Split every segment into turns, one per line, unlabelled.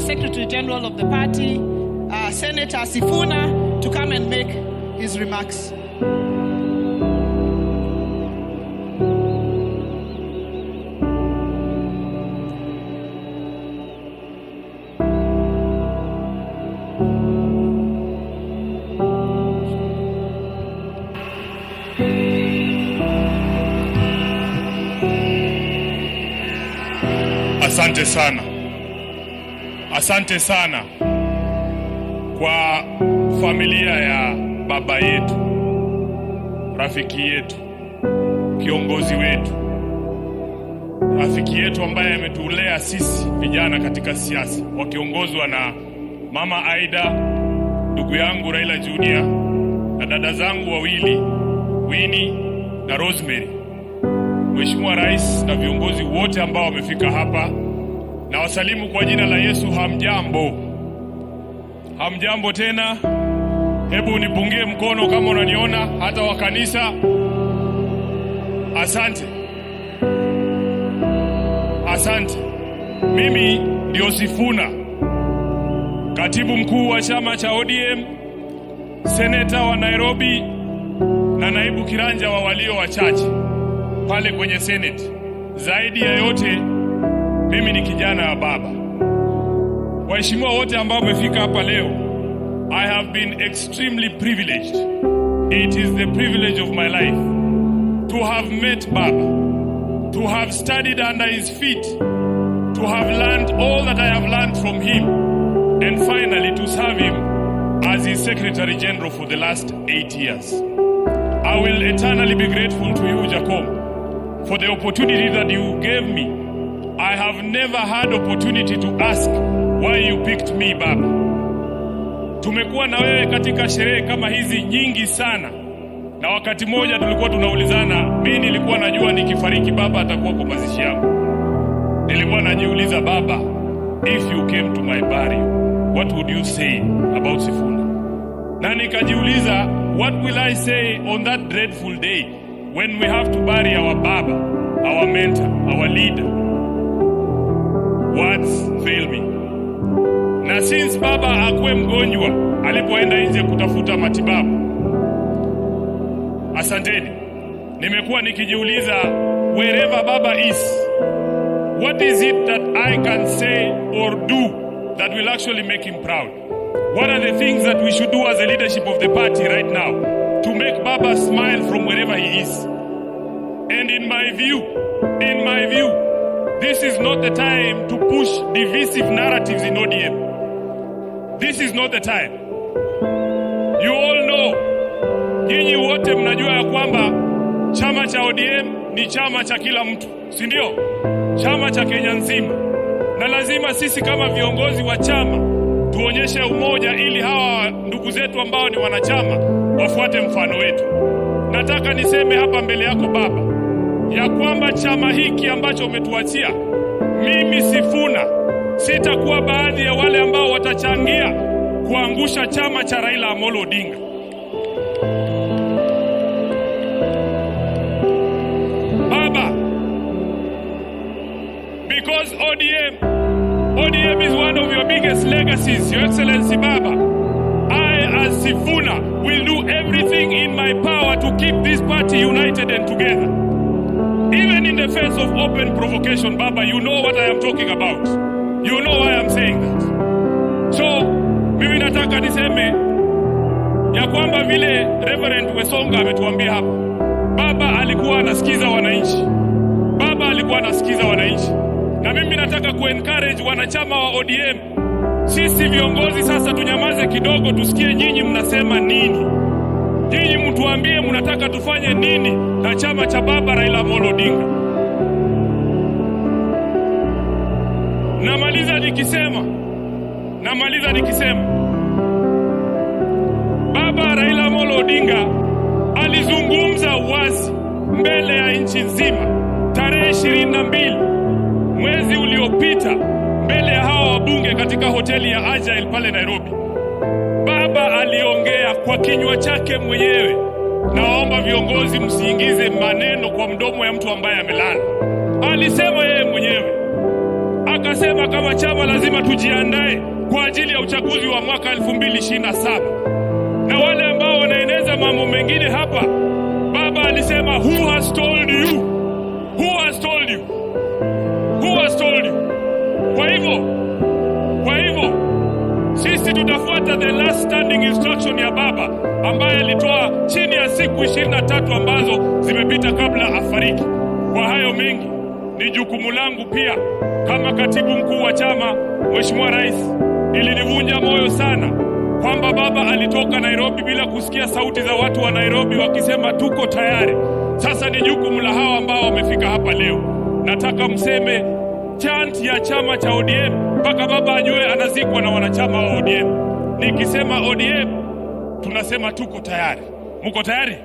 Secretary General of the party, Senator Sifuna, to come and make his remarks.
Asante sana. Asante sana kwa familia ya baba yetu, rafiki yetu, kiongozi wetu, rafiki yetu ambaye ametulea sisi vijana katika siasa, wakiongozwa na Mama Aida, ndugu yangu Raila Junior, na dada zangu wawili Winnie na Rosemary. Mheshimiwa Rais na viongozi wote ambao wamefika hapa, na wasalimu kwa jina la Yesu. Hamjambo. Hamjambo tena. Hebu nipungie mkono kama unaniona, hata wa kanisa. Asante. Asante. Mimi ndio Sifuna, katibu mkuu wa chama cha ODM, seneta wa Nairobi na naibu kiranja wa walio wachache pale kwenye Senate. Zaidi ya yote, mimi ni kijana wa baba. Waheshimiwa wote ambao wamefika hapa leo, I have been extremely privileged. It is the privilege of my life to have met Baba, to have studied under his feet, to have learned all that I have learned from him, and finally to serve him as his Secretary General for the last 8 years. I will eternally be grateful to you, Jacob, for the opportunity that you gave me. I have never had opportunity to ask why you picked me, Baba. Tumekuwa na wewe katika sherehe kama hizi nyingi sana, na wakati moja tulikuwa tunaulizana, mimi nilikuwa najua nikifariki Baba atakuwa kwa mazishi yangu. Nilikuwa najiuliza, Baba, if you came to my burial, what would you say about Sifuna? Na nikajiuliza, what will I say on that dreadful day when we have to bury our Baba, our mentor, our leader? Words fail me. Na since Baba akuwe mgonjwa alipoenda nje kutafuta matibabu, asanteni, nimekuwa nikijiuliza, wherever Baba is, what is it that I can say or do that will actually make him proud? What are the things that we should do as a leadership of the party right now to make Baba smile from wherever he is? And in my view, this is not the time to push divisive narratives in ODM. This is not the time. You all know, nyinyi wote mnajua ya kwamba chama cha ODM ni chama cha kila mtu, si ndio? Chama cha Kenya nzima. Na lazima sisi kama viongozi wa chama tuonyeshe umoja ili hawa ndugu zetu ambao ni wanachama wafuate mfano wetu. Nataka niseme hapa mbele yako Baba, ya kwamba chama hiki ambacho umetuachia, mimi Sifuna sitakuwa baadhi ya wale ambao watachangia kuangusha chama cha Raila Amolo Odinga. Baba, because ODM is one of your biggest legacies, Your Excellency Baba, I as Sifuna will do everything in my power to keep this party united and together. Even in the face of open provocation, Baba, you know what I am talking about. You know why I'm saying that. So, mimi nataka niseme ya kwamba vile Reverend Wesonga ametuambia hapa, Baba alikuwa anasikiza wananchi. Baba alikuwa anasikiza wananchi. Na mimi nataka kuencourage wanachama wa ODM. Sisi viongozi sasa tunyamaze kidogo, tusikie nyinyi mnasema nini. Nyinyi mtuambie mnataka tufanye nini na chama cha Baba Raila Amolo Odinga. Namaliza nikisema Baba Raila Amolo Odinga alizungumza wazi mbele ya nchi nzima tarehe 22 mwezi uliopita mbele ya hawa wabunge katika hoteli ya Agile pale Nairobi. Baba aliongea kwa kinywa chake mwenyewe. Naomba viongozi msiingize maneno kwa mdomo ya mtu ambaye amelala. Alisema yeye mwenyewe, akasema kama chama lazima tujiandae kwa ajili ya uchaguzi wa mwaka 2027. Na wale ambao wanaeneza mambo mengine hapa, baba alisema who has told you? Who has told you? Who has told you? Kwa hivyo sisi tutafuata the last standing instruction ya baba ambaye alitoa chini ya siku 23 ambazo zimepita kabla afariki. Kwa hayo mengi, ni jukumu langu pia kama katibu mkuu wa chama, Mheshimiwa Rais, ilinivunja moyo sana kwamba baba alitoka Nairobi bila kusikia sauti za watu wa Nairobi wakisema tuko tayari. Sasa ni jukumu la hawa ambao wamefika hapa leo. Nataka mseme chant ya chama cha ODM mpaka baba ajue anazikwa na wanachama wa ODM. Nikisema ODM, tunasema tuko tayari. Muko tayari?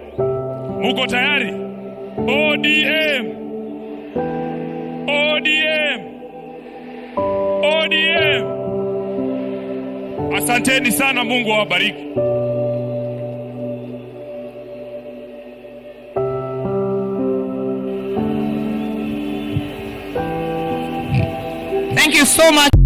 Muko tayari? ODM! ODM! ODM! Asanteni sana, Mungu awabariki.
Thank you so much.